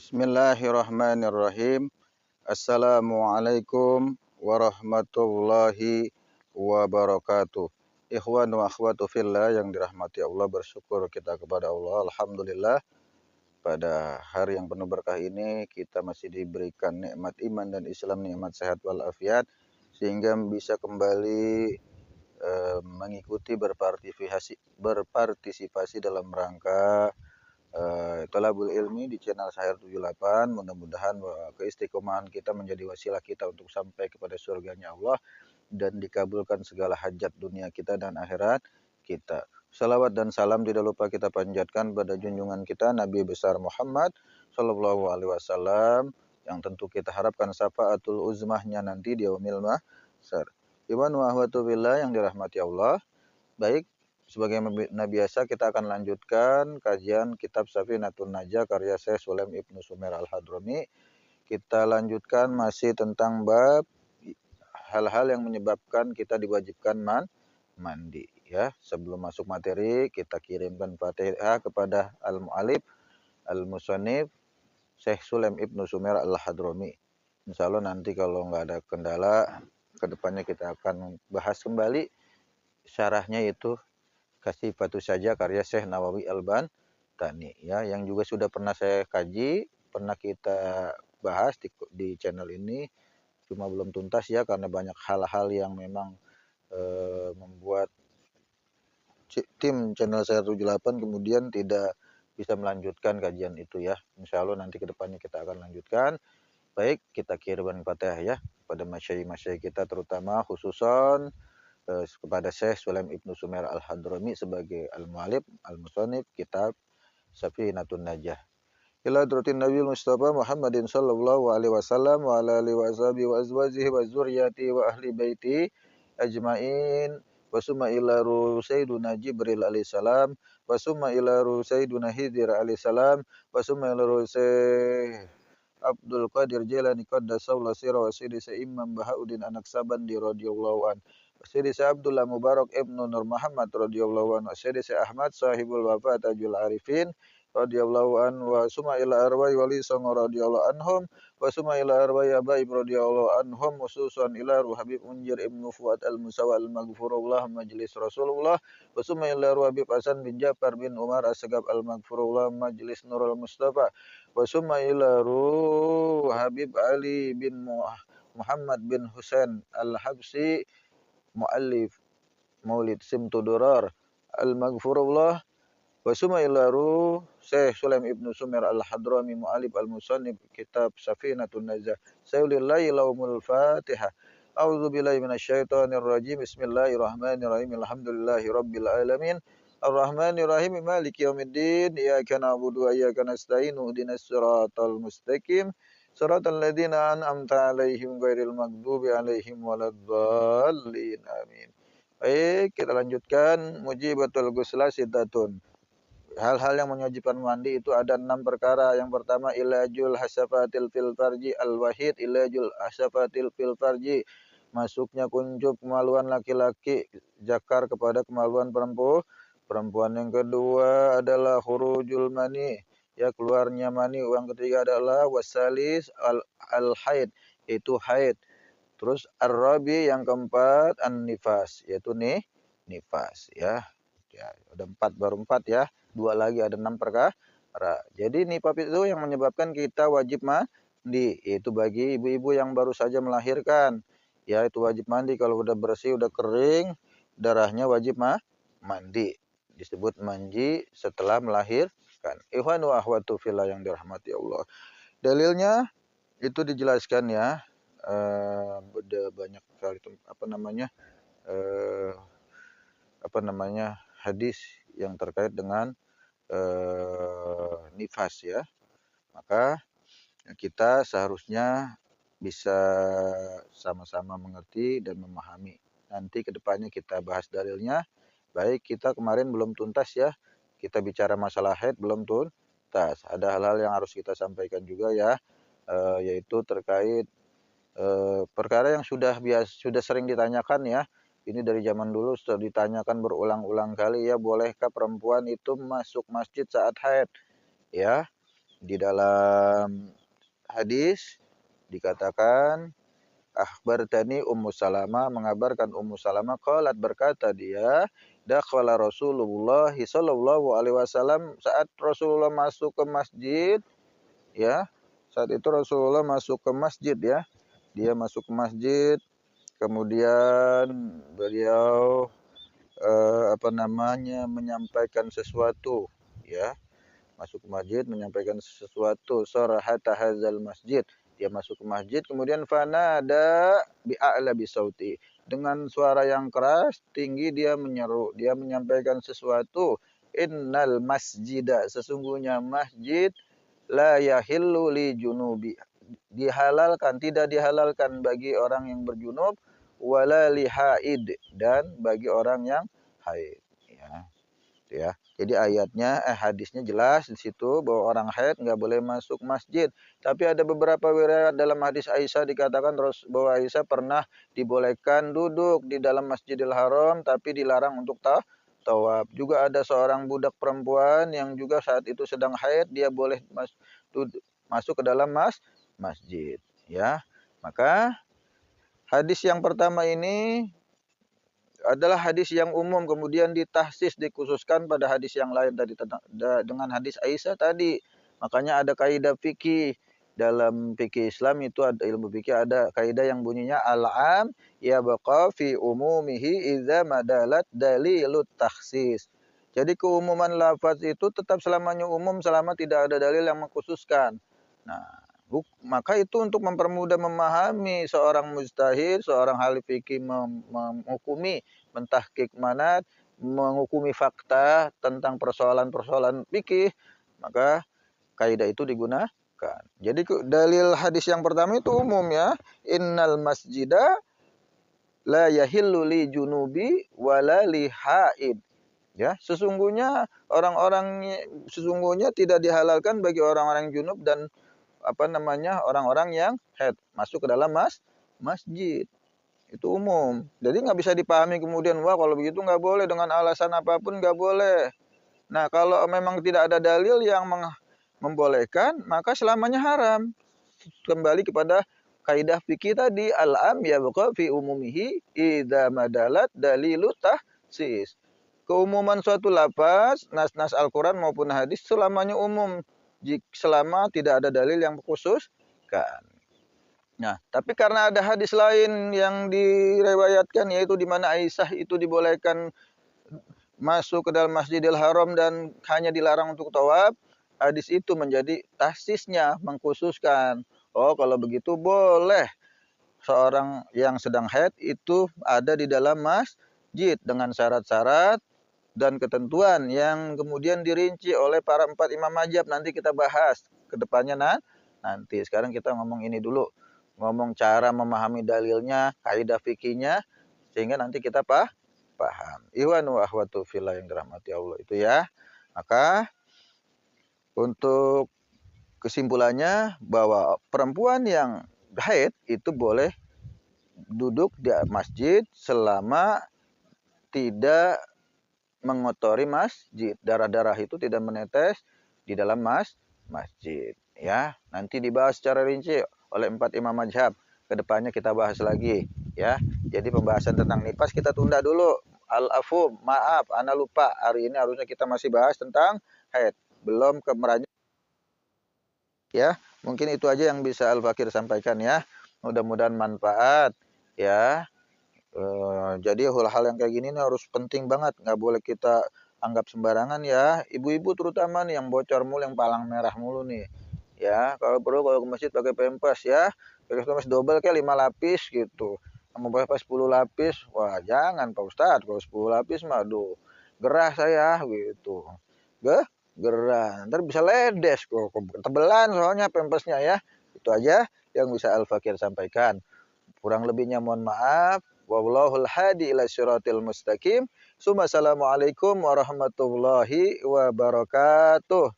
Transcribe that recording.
Bismillahirrahmanirrahim. Assalamualaikum warahmatullahi wabarakatuh. Ikhwan wa akhwatu fillah yang dirahmati Allah, bersyukur kita kepada Allah. Alhamdulillah, pada hari yang penuh berkah ini kita masih diberikan nikmat iman dan Islam, nikmat sehat walafiat, sehingga bisa kembali mengikuti berpartisipasi dalam rangka Thalabul Ilmi di channel Sahir 78. Mudah-mudahan keistiqomahan kita menjadi wasilah kita untuk sampai kepada surganya Allah dan dikabulkan segala hajat dunia kita dan akhirat kita. Salawat dan salam tidak lupa kita panjatkan pada junjungan kita Nabi besar Muhammad Sallallahu Alaihi Wasallam, yang tentu kita harapkan syafaatul uzmahnya nanti di yaumil mahsyar. Iwan wa ahwatu billah yang dirahmati Allah. Baik, sebagai biasa kita akan lanjutkan kajian kitab Safinatun Najah karya Syekh Sulaim Ibnu Sumer Al-Hadrami. Kita lanjutkan masih tentang bab hal-hal yang menyebabkan kita diwajibkan mandi ya. Sebelum masuk materi, kita kirimkan Fatihah kepada al-mu'alif al-musannif Syekh Sulaim Ibnu Sumer Al-Hadrami. Insyaallah nanti kalau nggak ada kendala, kedepannya kita akan bahas kembali syarahnya, itu Kasih Patu Saja karya Syekh Nawawi Al-Bantani ya, yang juga sudah pernah saya kaji, pernah kita bahas di channel ini, cuma belum tuntas ya karena banyak hal-hal yang memang membuat tim channel saya 78 kemudian tidak bisa melanjutkan kajian itu ya. Insya Allah nanti kedepannya kita akan lanjutkan. Baik, kita kirimkan Fatihah ya pada masyayikh kita, terutama khususon kepada Syekh Sulaim Ibnu Sumer Al-Hadrami sebagai al-mu'alif al-musannif kitab Safinatun Najah. Ila hadratin Nabi Mustafa Muhammadin sallallahu alaihi wasallam wa ala alihi wa ashabihi wa azwajihi wa dzurriyyati wa ahli baiti ajmain. Wa summa ila Sayyiduna Jibril alaihi salam, wa summa ila Sayyiduna Hidir alaihi salam, wa summa ila Abdul Qadir Jilani qaddasallahu sirra wa Sidi Imam Bahauddin Anaksabandi radhiyallahu an, Sidi Abdullah Mubarak Ibnu Nur Muhammad radhiyallahu anhu, Sidi Ahmad sahibul wafat Tajul Arifin radhiyallahu anhu, wa summa ila arwai wali songo radhiyallahu anhum, wa summa ila arwai abaib radhiyallahu anhum, khususan ila ruh Habib Munjir Ibnu Fuad al-Musawa al-Maghfurullah majlis Rasulullah, wa summa ila ruh Habib Hasan bin Ja'far bin Umar Asgab al-Maghfurullah majlis Nurul Mustafa, wa summa ila ruh Habib Ali bin Muhammad bin Husain al-Habsi muallif Maulid Simtudurar al-Maghfurullah, wa summa ila ruh Syekh Sulaim Ibnu Sumer Al-Hadrami muallif al-musannif kitab Safinatun Najah. Sayulillahi laumul Fatihah. A'udzu billahi minasyaitonir rajim. Bismillahirrahmanirrahim. Alhamdulillahi rabbil alamin. Ar-Rahmanir Rahim. Maliki yaumiddin. Iyyaka na'budu wa iyyaka nasta'in. Ihdinas siratal mustaqim. Siratal ladzina an'amta 'alaihim ghairil maghdubi 'alaihim waladdallin. Amin. Baik, kita lanjutkan mujibatul ghusla sitatun. Hal-hal yang mewajibkan mandi itu ada 6 perkara. Yang pertama, ilajul hasafatil fil farji al-wahid, ilajul hasafatil fil farji, masuknya kuncup kemaluan laki-laki zakar kepada kemaluan perempuan. Yang kedua adalah khurujul mani, ya keluarnya mani. Yang ketiga adalah wasalis al-haid, itu haid. Terus ar-rabi yang keempat an-nifas, yaitu nifas ya. Ya, ada 4, baru 4 ya. 2 lagi, ada 6 perkara. Jadi nifas itu yang menyebabkan kita wajib mandi, yaitu bagi ibu-ibu yang baru saja melahirkan. Ya, itu wajib mandi. Kalau udah bersih, udah kering, darahnya wajib mandi. Disebut mandi setelah melahirkan. Ikhwan wa akhwatu fillah yang dirahmati Allah. Dalilnya itu dijelaskan ya. Banyak sekali hadis yang terkait dengan nifas ya. Maka kita seharusnya bisa sama-sama mengerti dan memahami. Nanti kedepannya kita bahas dalilnya. Baik, kita kemarin belum tuntas ya. Kita bicara masalah haid belum tuntas. Ada hal-hal yang harus kita sampaikan juga ya, yaitu terkait perkara yang sudah sering ditanyakan ya. Ini dari zaman dulu sudah ditanyakan berulang-ulang kali ya, bolehkah perempuan itu masuk masjid saat haid? Ya. Di dalam hadis dikatakan akhbartani Ummu Salamah, mengabarkan Ummu Salamah qalat, berkata dia, dakhala Rasulullah sallallahu alaihi wasallam, saat Rasulullah masuk ke masjid, ya. Saat itu Rasulullah masuk ke masjid, ya. Dia masuk ke masjid, kemudian beliau menyampaikan sesuatu, ya. Masuk ke masjid menyampaikan sesuatu, sarahata hadzal masjid. Dia masuk ke masjid, kemudian fanada bi'a'la bisauti, dengan suara yang keras tinggi dia menyeru, dia menyampaikan sesuatu, innal masjida, sesungguhnya masjid, la yahillu li junubi, dihalalkan, tidak dihalalkan bagi orang yang berjunub, wala li haid, dan bagi orang yang haid, ya. Ya. Jadi hadisnya jelas di situ bahwa orang haid nggak boleh masuk masjid. Tapi ada beberapa riwayat dalam hadis Aisyah dikatakan bahwa Aisyah pernah dibolehkan duduk di dalam Masjidil Haram tapi dilarang untuk tawaf. Juga ada seorang budak perempuan yang juga saat itu sedang haid, dia boleh masuk ke dalam masjid, ya. Maka hadis yang pertama ini adalah hadis yang umum, kemudian ditahsis, dikhususkan pada hadis yang lain tadi dengan hadis Aisyah tadi. Makanya ada kaidah fikih dalam fikih Islam, itu ada ilmu fikih, ada kaidah yang bunyinya al-am yabqa fi umumihi idza madalat dalilut takhsis. Jadi keumuman lafaz itu tetap selamanya umum selama tidak ada dalil yang mengkhususkan. Nah, maka itu untuk mempermudah memahami seorang mujtahid, seorang ahli fikih menghukumi, mentahqiq manat, menghukumi fakta tentang persoalan-persoalan fikih, maka kaidah itu digunakan. Jadi dalil hadis yang pertama itu umum, ya. Innal masjida la yahillu li junubi wala li haid. Ya, sesungguhnya tidak dihalalkan bagi orang-orang junub dan orang-orang yang haid masuk ke dalam masjid. Itu umum. Jadi nggak bisa dipahami kemudian, wah kalau begitu nggak boleh, dengan alasan apapun nggak boleh. Nah, kalau memang tidak ada dalil yang membolehkan, maka selamanya haram. Kembali kepada kaidah fikih tadi, al-am yabqa fi umumihi idza madalat dalilu tahsis. Keumuman suatu lafaz, nas-nas Al-Quran maupun hadis selamanya umum, selama tidak ada dalil yang khususkan. Nah, tapi karena ada hadis lain yang direwayatkan, yaitu di mana Aisyah itu dibolehkan masuk ke dalam Masjidil Haram dan hanya dilarang untuk tawaf, hadis itu menjadi tahsisnya, mengkhususkan. Oh, kalau begitu boleh seorang yang sedang haid itu ada di dalam masjid dengan syarat-syarat dan ketentuan yang kemudian dirinci oleh para 4 imam mazhab. Nanti kita bahas ke depannya nanti. Sekarang kita ngomong ini dulu. Ngomong cara memahami dalilnya, kaidah fikihnya, sehingga nanti kita paham. Ikhwanu wa akhwatu fillah yang dirahmati Allah itu, ya. Maka untuk kesimpulannya bahwa perempuan yang haid itu boleh duduk di masjid selama tidak mengotori masjid. Darah-darah itu tidak menetes di dalam masjid, ya. Nanti dibahas secara rinci oleh 4 imam mazhab. Kedepannya kita bahas lagi, ya. Jadi pembahasan tentang nifas kita tunda dulu. Al-afu, maaf, ana lupa. Hari ini harusnya kita masih bahas tentang haid, belum ke merajut, ya. Mungkin itu aja yang bisa Al-Fakir sampaikan, ya. Mudah-mudahan manfaat, ya. Jadi hal-hal yang kayak gini nih harus penting banget, nggak boleh kita anggap sembarangan, ya. Ibu-ibu terutama nih yang bocor mulu, yang palang merah mulu nih, ya. Kalau perlu kalau ke masjid pakai pempes, ya. Pakai pempes double kayak 5 lapis gitu. Mau pakai 10 lapis, wah jangan Pak Ustadz, kalau 10 lapis mah aduh, gerah saya gitu. Gerah, ntar bisa ledes kok, tebelan soalnya pempesnya, ya. Itu aja yang bisa Al-Fakir sampaikan. Kurang lebihnya mohon maaf. Wallahul hadi ila syiratil mustaqim. Assalamualaikum warahmatullahi wabarakatuh.